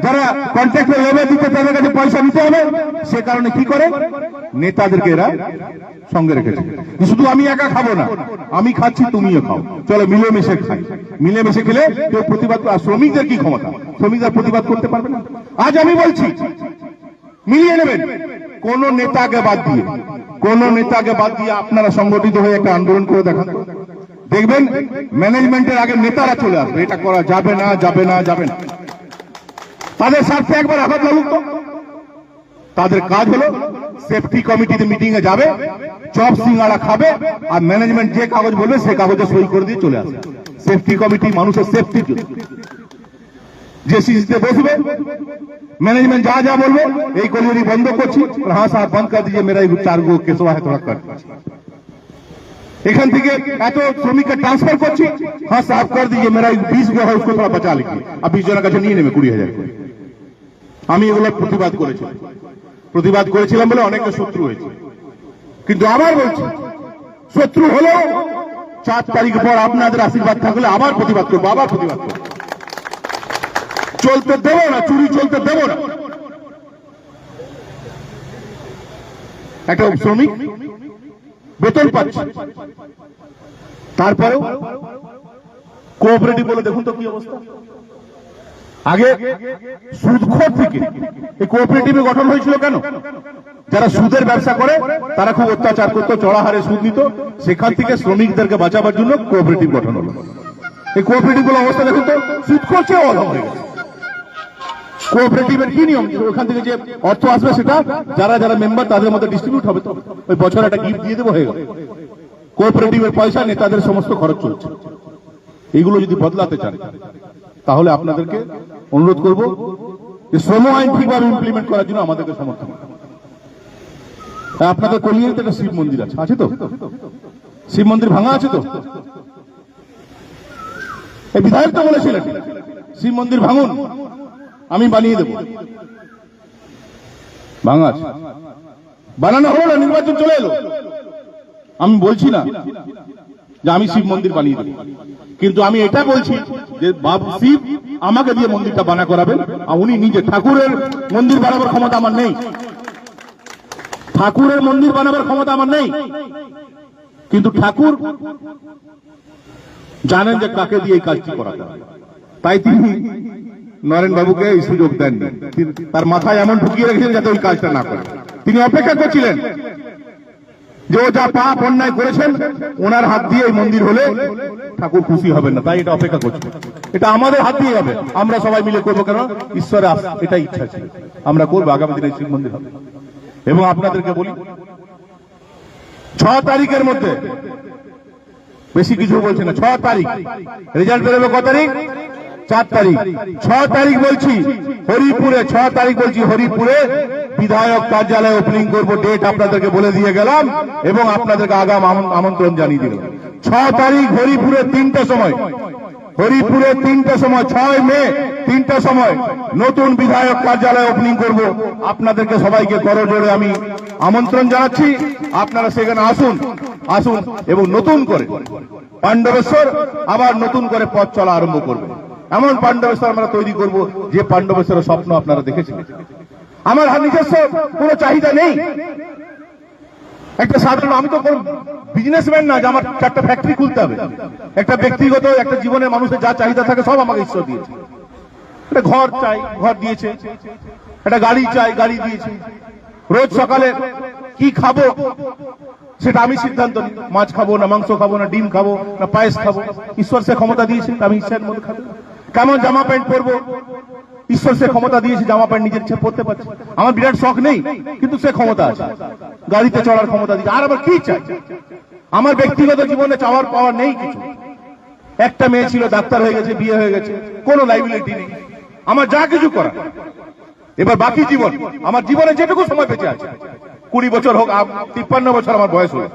যারা কন্ট্রাক্টর লেবার দিতে তাদের কাছে পয়সা নিতে হবে। সে কারণে কি করে, নেতাদেরকে এরা সঙ্গে রেখেছে। শুধু আমি একা খাবো না, আমি খাচ্ছি তুমিও খাও, চলো মিলেমিশে খাই। মিলেমিশে খেলে কেউ প্রতিবাদ, আর শ্রমিকদের কি ক্ষমতা? শ্রমিকদের প্রতিবাদ করতে পারবে না। আজ আমি বলছি মিলিয়ে নেবেন, কোন নেতাকে বাদ দিয়ে আপনারা সংগঠিত হয়ে একটা আন্দোলন করে দেখান। দেখবেন ম্যানেজমেন্টের আগে নেতারা চলে আসবে, এটা করা যাবে না। তাদের স্বার্থে একবার আঘাত লাগুক তো। তাদের কাজ হলো সেফটি কমিটিতে মিটিং এ যাবে, চপ সিঙ্গাড়া খাবে, আর ম্যানেজমেন্ট যে কাগজ বলবে সে কাগজে সই করে দিয়ে চলে আসবে। সেফটি কমিটি মানুষের সেফটির জন্য যে সিসিতে বসবে, मैनेजमेंट जहां जहां बोलबे এই কলিয়ারি বন্ধ করছি, হ্যাঁ সাহেব বন্ধ করে দিজিয়ে মেরা 4 গো কেসওয়া है थोड़ा कर এখান থেকে এত শ্রমিককে ট্রান্সফার করছি, হ্যাঁ সাহেব कर दीजिए मेरा 20 गो है उसको थोड़ा बचा लीजिए। अब 20 জনের কাছে নিয়ে নেবে 20,000 করে। আমি এগুলো প্রতিবাদ করেছিলাম বলে অনেকে শত্রু হয়েছে, কিন্তু আবার বলছি শত্রু হলো 4 তারিখ পর আপনাদের আশীর্বাদ থাকলে আবার প্রতিবাদ করবো, চলতে দেব না, চুরি চলতে দেব না। একটা শ্রমিক বেতন পাচ্ছে, তারপরেও কোঅপারেটিভ বলে দেখুন তো কি অবস্থা। আগে সুদখোর থেকে এই কোঅপারেটিভে গঠন হয়েছিল কেন? যারা সুদের ব্যবসা করে তারা খুব অত্যাচার করতো, চড়া হারে সুদ নিত, সেখান থেকে শ্রমিকদেরকে বাঁচাবার জন্য কোঅপারেটিভ গঠন হলো। এই কোঅপারেটিভ গুলো অবস্থা দেখুন তো, সুদখোর চেয়ে অধম হয়ে গেছে। কোঅপারেটিভের কি নিয়ম? ওখান থেকে যে অর্থ আসবে সেটা যারা যারা মেম্বার তাদের মধ্যে ডিস্ট্রিবিউট হবে, তো ওই বছর একটা গিফট দিয়ে দেবো, হয়ে গেল। কোঅপারেটিভের পয়সা নেতাদের সমস্ত খরচ চলছে। এইগুলো যদি বদলাতে চান তাহলে আপনাদেরকে অনুরোধ করব যে শ্রম আইন ঠিকভাবে ইমপ্লিমেন্ট করার জন্য আমাদেরকে সমর্থন করুন। আপনাদের কলিয়ারিতে একটা শিব মন্দির আছে তো? শিব মন্দির ভাঙা আছে তো? এই বিধায়ক তো বলেছিলেন শিব মন্দির ভাঙুন, আমি বানিয়ে দেব। ভাঙা আছে, বানানো হলো না, নির্বাচন চলে এলো। আমি বলছি না যে আমি শিব মন্দির বানিয়ে দেব, কিন্তু আমি এটা বলছি যে বাবু শিব আমাকে দিয়ে মন্দিরটা বানা করাবেন, আর উনি নিজে ঠাকুরের মন্দির বানাবার ক্ষমতা আমার নেই। ঠাকুরের মন্দির বানাবার ক্ষমতা আমার নেই, কিন্তু ঠাকুর জানেন যে কাকে দিয়ে এই কাজটি করাতে হবে, তাই তিনি নরেন বাবুকে এই সুযোগ দেননি। তার মাথায় এমন ঢুকিয়ে রেখেছেন যাতে ওই কাজটা না করে। তিনি অপেক্ষা করছিলেন যে ও যা পাপ অন্যায় করেছেন ওনার হাত দিয়ে এই মন্দির হলে ঠাকুর খুশি হবেন না, তাই এটা অপেক্ষা করছে। এটা আমাদের হাত দিয়ে হবে, আমরা সবাই মিলে করবো, কেন ঈশ্বরের এটা ইচ্ছা ছিল, আমরা করবো। আগামী দিনে শিব মন্দির হবে। এবং আপনাদেরকে বলি 6 তারিখের মধ্যে, বেশি কিছু বলছে না, 6 তারিখ রেজাল্ট বেরোবে। কত তারিখ? 4 তারিখ। 6 তারিখ বলছি হরিপুরে, 6 তারিখ বলছি হরিপুরে বিধায়ক কার্যালয় ওপেনিং করব। ডেট আপনাদেরকে বলে দিয়ে গেলাম এবং আপনাদেরকে আগাম আমন্ত্রণ জানিয়ে দিলাম। 6 তারিখ হরিপুরে 3টার সময়, হরিপুরে 3টার সময়, 6 মে 3টার সময় নতুন বিধায়ক কার্যালয় ওপেনিং করব। আপনাদেরকে সবাইকে করজোড়ে আমি আমন্ত্রণ জানাচ্ছি, আপনারা সেখানে আসুন এবং নতুন করে পাণ্ডবেশ্বর আবার নতুন করে পথ চলা আরম্ভ করবে। এমন পাণ্ডবেশ্বর আমরা তৈরি করব যে পাণ্ডবেশ্বরের স্বপ্ন আপনারা দেখেছিলেন। আমার নিজস্ব কোনো চাহিদা নেই, একটা সাধারণ, আমি তো কোনো বিজনেসম্যান না যে আমার 4টা ফ্যাক্টরি খুলতে হবে। একটা ব্যক্তিগত একটা জীবনের মানুষের যা চাহিদা থাকে সব আমাকে ঈশ্বর দিয়েছে। একটা ঘর চাই, ঘর দিয়েছে। একটা গাড়ি চাই, গাড়ি দিয়েছে। রোজ সকালে কি খাবো সেটা আমি সিদ্ধান্ত নিই, মাছ খাবো না মাংস খাবো না ডিম খাবো না পায়েস খাবো, ঈশ্বর সে ক্ষমতা দিয়েছে, আমি ইচ্ছার মধ্যে খাবো। কেমন জামা প্যান্ট পরবো, ঈশ্বর সে ক্ষমতা দিয়েছে, জামা প্যান্ট নিজের ইচ্ছা পরতে পারছি। আমার বিরাট শখ নেই, কিন্তু সে ক্ষমতা আছে, গাড়িতে চড়ার ক্ষমতা দিয়েছে। আর আবার কি চাই? আমার ব্যক্তিগত জীবনে চাওয়ার পাওয়ার নেই কিছু। একটা মেয়ে ছিল, ডাক্তার হয়ে গেছে, বিয়ে হয়ে গেছে, কোনো লাইবিলিটি নেই। আমার যা কিছু করা, এবার বাকি জীবন, আমার জীবনে যেটুকু সময় বেঁচে আছে, 20 বছর হোক, 53 বছর আমার বয়স হলো,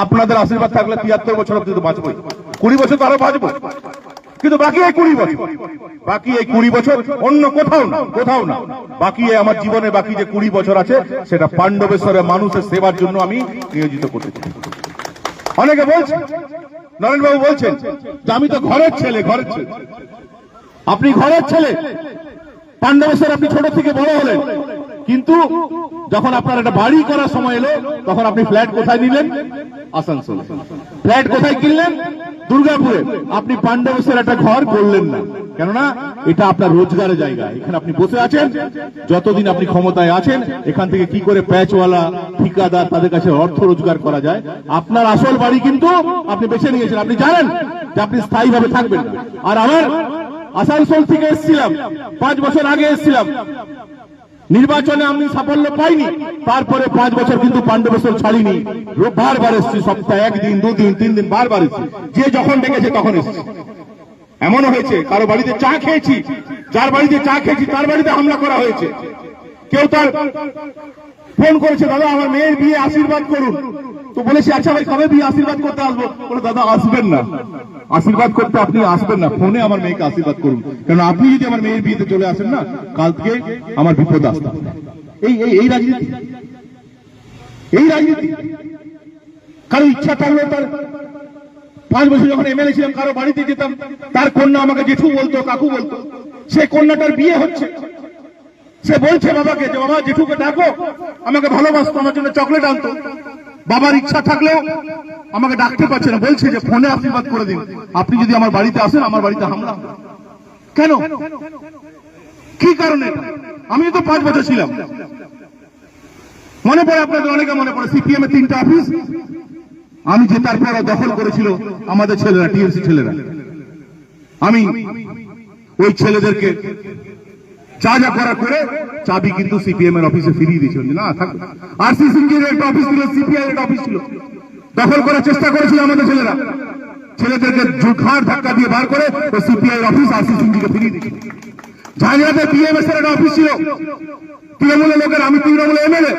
আপনাদের আশীর্বাদ থাকলে 73 বছর অব্দি তো বাঁচবই। 20 বছর তো আরো বাঁচবো, কিন্তু বাকি এই 20 বছর, বাকি এই 20 বছর অন্য কোথাও না, বাকি আমার জীবনে বাকি যে 20 বছর আছে সেটা পাণ্ডবেশ্বরের মানুষের সেবার জন্য আমি নিয়োজিত করতে চাই। অনেকে বলছে, নরেনবাবু বলছেন যে আমি তো ঘরের ছেলে। আপনি ঘরের ছেলে, পাণ্ডবেশ্বর আপনি ছোট থেকে বড় হলেন, কিন্তু যখন আপনার একটা বাড়ি করার সময় এলো তখন আপনি ফ্ল্যাট কোথায় নিলেন? আসানসোল। ফ্ল্যাট কোথায় কিনলেন? দুর্গাপুরে। আপনি পাণ্ডবেশ্বর একটা ঘর করলেন না, কেননা এটা আপনার রোজগারের জায়গা। এখানে আপনি বসে আছেন, যতদিন আপনি ক্ষমতায় আছেন এখান থেকে কি করে প্যাচওয়ালা ঠিকাদার তাদের কাছে অর্থ রোজগার করা যায়। আপনার আসল বাড়ি কিন্তু আপনি বেছে নিয়েছেন, আপনি জানেন যে আপনি স্থায়ীভাবে থাকবেন না। আর আমার আসানসোল থেকে এসেছিলাম, 5 বছর আগে এসেছিলাম, নির্বাচনে আমি সাফল্য পাইনি, তারপরে 5 বছর কিন্তু পাণ্ডবেশ্বর ছাড়িনি, বারবার এসছি, সপ্তাহে 1 দিন 2 দিন 3 দিন বারবার এসছি, যে যখন ডেকেছে তখন এসছি। এমনও হয়েছে কারো বাড়িতে চা খেয়েছি, যার বাড়িতে চা খেয়েছি তার বাড়িতে হামলা করা হয়েছে। কেউ তার ফোন করেছে, দাদা আমার মেয়ের বিয়ে আশীর্বাদ করুন, তো বলেছি আচ্ছা ভাই কবে বিয়ে আশীর্বাদ করতে আসবো, বলে দাদা আসবেন না, আশীর্বাদ করতে আপনি আসবেন না, ফোনে আমার মেয়েকে আশীর্বাদ করুন, কারণ আপনি যদি আমার মেয়ের বিয়েতে চলে আসেন না, কাল থেকে আমার বিপদ আসতে। এই রাজনীতি, এই রাজনীতি। কারো ইচ্ছা থাকলে তার 5 বছর যখন এমএলএ ছিলাম কারো বাড়িতে যেতাম, তার কন্যা আমাকে জেঠু বলতো, কাকু বলতো, সে কন্যাটার বিয়ে হচ্ছে, সে বলছে বাবাকে যে বাবা জেঠুকে ডাকো, আমাকে ভালোবাসতো, আমার জন্য চকলেট আনতো। বাবার ইচ্ছা থাকলেও আমাকে ডাকতে পারছে না, বলছে যে ফোনে আশীর্বাদ করে দিন, আপনি যদি আমার বাড়িতে আসেন আমার বাড়িতে হামলা। কেন, কি কারণে? আমি তো 5 বছর ছিলাম। মনে পড়ে আপনাদের অনেকে মনে পড়ে সিপিএম এর 3টা অফিস আমি জেতার পর দখল করেছিল আমাদের ছেলেরা, টিএমসি ছেলেরা। আমি ওই ছেলেদেরকে যা যা করার করে চাবি কিন্তু সিপিএম এর অফিসে ফিরিয়ে দিয়েছিল, না থাক। আরসি সিংহের একটা অফিস ছিল, সিপিআই এর একটা অফিস ছিল, দখল করার চেষ্টা করেছিল আমাদের ছেলেরা, ছেলেদেরকে ঘাড় ধাক্কা দিয়ে বার করে ওই সিপিআই এর অফিস আরসি সিংহকে ফিরিয়ে দিয়েছিল। ঝাঁঝরাতে বিএমএস এর একটা অফিস ছিল, তৃণমূলের লোকেরা, আমি তৃণমূলের এমএলএ,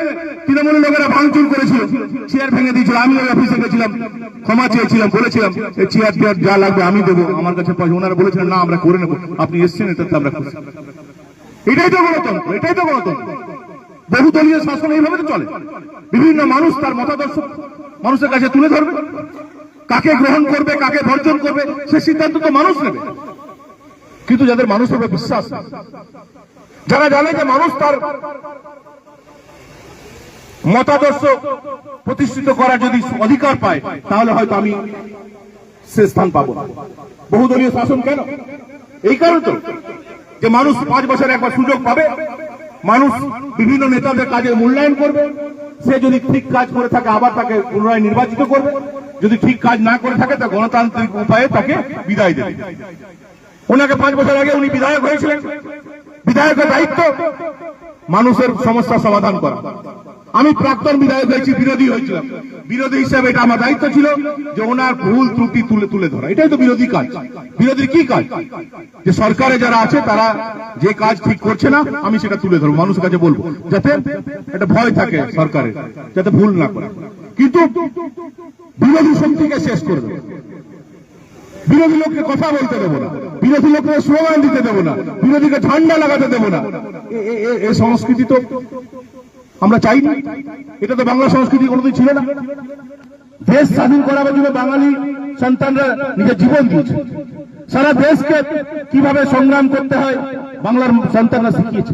তৃণমূলের লোকেরা ভাঙচুর করেছিল, চেয়ার ভেঙে দিয়েছিল। আমি ওই অফিসে গেছিলাম, ক্ষমা চেয়েছিলাম, বলেছিলাম এই চেয়ার টেয়ার যা লাগবে আমি দেবো, আমার কাছে পয়সা। ওনারা বলেছিলেন না আমরা করে নেবো, আপনি এসছেন এটাতে আমরা খুশি। এটাই তো গণতন্ত্র, এটাই তো গণতন্ত্র। বহুদলীয় শাসন এইভাবে তো চলে। বিভিন্ন মানুষ তার মতাদর্শ মানুষের কাছে তুলে ধরবে, কাকে গ্রহণ করবে কাকে বর্জন করবে সে সিদ্ধান্ত তো মানুষ নেবে। কিন্তু যাদের মানুষের উপর বিশ্বাস, যারা জানে যে মানুষ তার মতাদর্শ প্রতিষ্ঠিত করার যদি অধিকার পায়, তাহলে হয়তো আমি সে স্থান পাবো না। বহুদলীয় শাসন কেন? এই কারণে তো যে মানুষ 5 বছরে একবার সুযোগ পাবে, মানুষ বিভিন্ন নেতাদের কাজের মূল্যায়ন করবে, সে যদি ঠিক কাজ করে থাকে আবার তাকে পুনরায় নির্বাচিত করবে, যদি ঠিক কাজ না করে থাকে তা গণতান্ত্রিক উপায়ে তাকে বিদায় দেবে। ওনাকে 5 বছর আগে উনি বিধায়ক হয়েছিলেন, বিধায়কের দায়িত্ব মানুষের সমস্যার সমাধান করা। আমি প্রাক্তন বিধায়ক হয়েছি, বিরোধী হয়েছিলাম, বিরোধী হিসেবে এটা আমার দায়িত্ব ছিল যে ওনার ভুল ত্রুটি তুলে ধরা। এটাই তো বিরোধী কাজ। বিরোধীর কি কাজ? যে সরকারে যারা আছে তারা যে কাজ ঠিক করছে না আমি সেটা তুলে ধরবো, মানুষের কাছে বলবো, যাতে একটা ভয় থাকে সরকারের, যাতে ভুল না করে। কিন্তু বিরোধী শক্তিকে শেষ করে দেবো, বিরোধী লোককে কথা বলতে দেবো না, বিরোধী লোককে স্লোগান দিতে দেবো না, বিরোধীকে ঝান্ডা লাগাতে দেবো না। এই সংস্কৃতি তো আমরা চাইনি, এটা তো বাংলা সংস্কৃতি কোনোদিন ছিল না। দেশ স্বাধীন করার জন্য বাঙালি সন্তানরা নিজের জীবন দিয়েছে, সারা দেশকে কিভাবে সংগ্রাম করতে হয় বাংলার সন্তানরা শিখিয়েছে।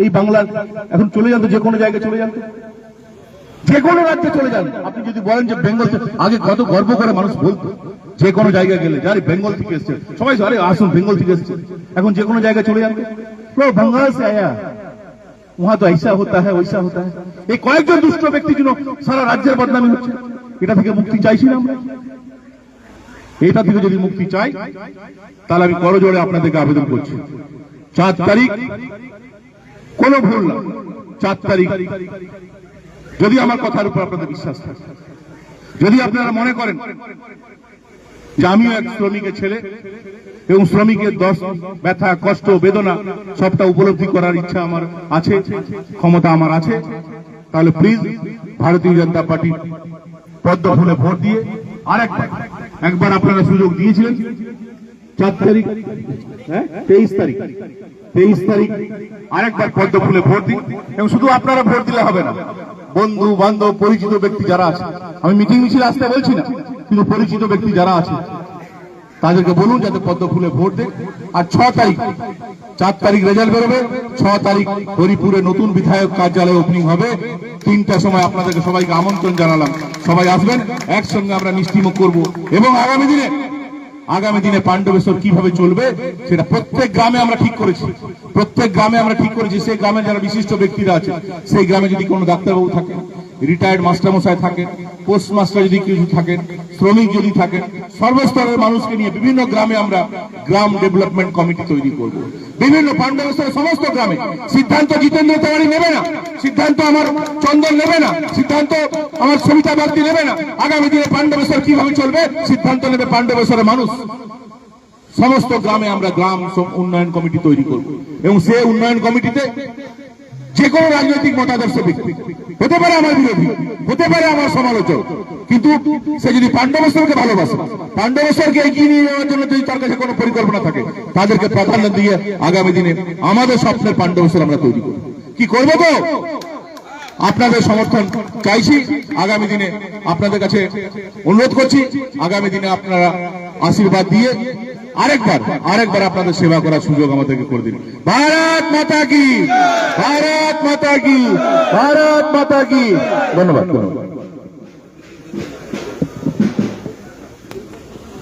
এই বাংলার এখন চলে যান তো, যে কোনো জায়গায় চলে যান, যে কোনো রাজ্যে চলে যান। আপনি যদি বলেন যে বেঙ্গল, আগে কত গর্ব করে মানুষ বলতো, যে কোনো জায়গায় গেলে যারা বেঙ্গল থেকে এসছে সবাই আরে আসুন বেঙ্গল থেকে এসছে। এখন যে কোনো জায়গায় চলে যান, বাংলা সে আয়া, वहां तो ऐसा होता है वैसा होता है। এই কয়েকজন দুষ্ট ব্যক্তির জন্য সারা রাজ্যের বদনামি হচ্ছে। এটা থেকে মুক্তি চাইছি না আমরা? এটা থেকে যদি মুক্তি চাই তাহলে আমি করজোড়ে আপনাদেরকে আবেদন করছি, 4 তারিখ কোনো ভুল না, 4 তারিখ যদি আমার কথার উপর আপনাদের বিশ্বাস থাকে, যদি আপনারা মনে করেন যে আমিও এক শ্রমিকের ছেলে এবং শ্রমিকের ব্যথা কষ্ট বেদনা সবটা উপলব্ধি করার ইচ্ছা আমার আছে, ক্ষমতা আমার আছে, তাহলে প্লিজ ভারতীয় জনতা পার্টি পদ্ম ফুলে ভোট দিয়ে একবার আপনারা সুযোগ দিয়েছিলেন। 4 তারিখ 23 তারিখ আরেকবার পদ্ম ফুলে ভোট দিন। এবং শুধু আপনারা ভোট দিলে হবে না, বন্ধু বান্ধব পরিচিত ব্যক্তি যারা আছে, আমি মিটিং মিছিল আসতে বলছি না, কিন্তু পরিচিত ব্যক্তি যারা আছে তাদেরকে বলুন যাতে পদ্ম ফুলে ভোট দেয়। আর 6 তারিখ, 4 তারিখ রেজাল্ট বেরোবে, 6 তারিখ হরিপুরে নতুন বিধায়ক কার্যালয় ওপেনিং হবে। 3টার সময় আপনাদেরকে সবাইকে আমন্ত্রণ জানালাম, সবাই আসবেন, একসঙ্গে আমরা মিষ্টিমুখ করব। এবং আগামী দিনে পাণ্ডবেশ্বর কিভাবে চলবে সেটা প্রত্যেক গ্রামে আমরা ঠিক করেছি, প্রত্যেক গ্রামে আমরা ঠিক করেছি। সেই গ্রামে যারা বিশিষ্ট ব্যক্তিরা আছে, সেই গ্রামে যদি কোনো ডাক্তারবাবু থাকে, রিটায়ার্ড মাস্টারমশাই থাকেন, পোস্টমাস্টার যদি কিছু থাকেন, শ্রমিক যদি থাকেন, সর্বস্তরের মানুষকে নিয়ে বিভিন্ন গ্রামে আমরা গ্রাম ডেভেলপমেন্ট কমিটি তৈরি করব। বিভিন্ন পাণ্ডবেশ্বরের সমস্ত গ্রামে সিদ্ধান্ত জিতেন্দ্র তেওয়ারি নেবে না, সিদ্ধান্ত আমার চন্দন নেবে না, সিদ্ধান্ত আমার সবিতা বাগদি নেবে না। আগামী দিনে পাণ্ডবেশ্বর কিভাবে চলবে সিদ্ধান্ত নেবে পাণ্ডবেশ্বরের মানুষ। সমস্ত গ্রামে আমরা গ্রাম উন্নয়ন কমিটি তৈরি করব এবং সেই উন্নয়ন কমিটিতে যে কোনো রাজনৈতিক মতাদর্শ ব্যক্তি হতে পারে আমার বিরোধী, হতে পারে আমার সমালোচক, কিন্তু সে যদি পাণ্ডবেশ্বরকে ভালোবাসে, পাণ্ডবেশ্বরকে এগিয়ে নিয়ে যাওয়ার জন্য যদি তার কাছে কোনো পরিকল্পনা থাকে, তাদেরকে প্রাধান্য দিয়ে আগামী দিনে আমাদের স্বপ্নের পাণ্ডবেশ্বর আমরা তৈরি করব। কি করবো তো? আপনাদের সমর্থন চাইছি। আগামী দিনে আপনাদের কাছে অনুরোধ করছি, আগামী দিনে আপনারা আশীর্বাদ দিয়ে আরেকবার আপনাদের সেবা করার সুযোগ আমাদেরকে করে দিন। ভারত মাতা কি, ভারত মাতা কি, ভারত মাতা কি। ধন্যবাদ।